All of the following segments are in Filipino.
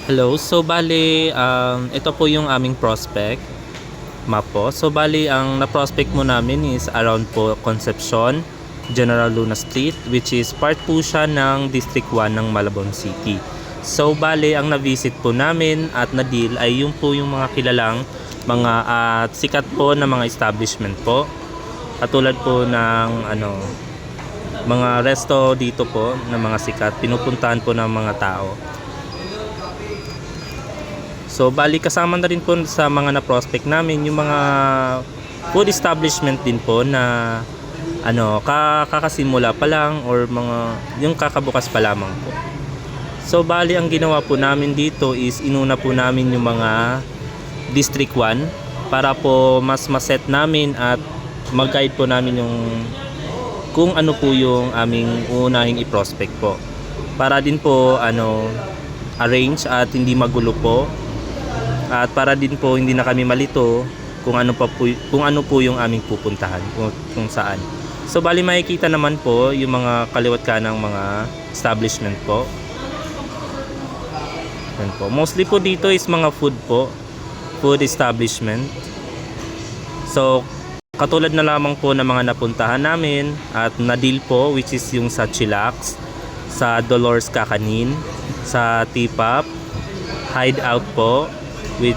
Hello. So bali, ito po yung aming prospect map po. So bali, ang na-prospect mo namin is around po Concepcion, General Luna Street, which is part po siya ng District 1 ng Malabon City. So bali, ang na-visit po namin at na-deal ay yung po yung mga kilalang mga at sikat po na mga establishment po. Katulad po ng mga resto dito po na mga sikat, pinupuntahan po ng mga tao. So bali, kasama na rin po sa mga na-prospect namin yung mga food establishment din po na kakasimula pa lang or mga yung kakabukas pa lamang po. So bali, ang ginawa po namin dito is inuna po namin yung mga District 1 para po mas maset namin at mag-guide po namin yung kung ano po yung aming unahing i-prospect po. Para din po arrange at hindi magulo po. At para din po hindi na kami malito kung ano po yung aming pupuntahan, kung saan. So bali, makikita naman po yung mga kaliwat kanang mga establishment po. Yan po. Mostly po dito is mga food establishment. So katulad na lamang po ng mga napuntahan namin at na-deal po, which is yung sa Chillax, sa Dolores Kakanin, sa T-Pop, Hideout po, with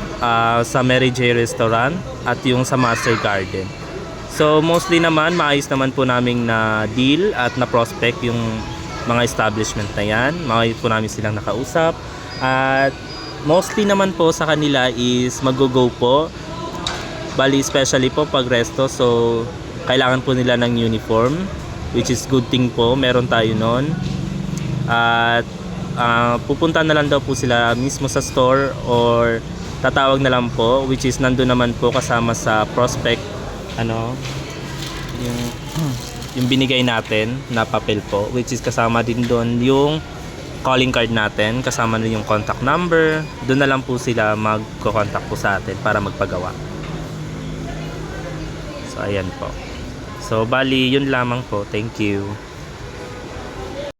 sa Mary J Restaurant at yung sa Master Garden. So mostly naman maayos naman po naming na deal at na prospect yung mga establishment na yan. Maayos po namin silang nakausap at mostly naman po sa kanila is mag-go po. Bali, especially po pag resto, so kailangan po nila ng uniform, which is good thing po, meron tayo nun. At pupunta na lang daw po sila mismo sa store or tatawag na lang po, which is nandun naman po kasama sa prospect yung binigay natin na papel po, which is kasama din doon yung calling card natin, kasama din yung contact number. Doon na lang po sila magko-contact po sa atin para magpagawa. So ayan po. So bali, yun lamang po. Thank you.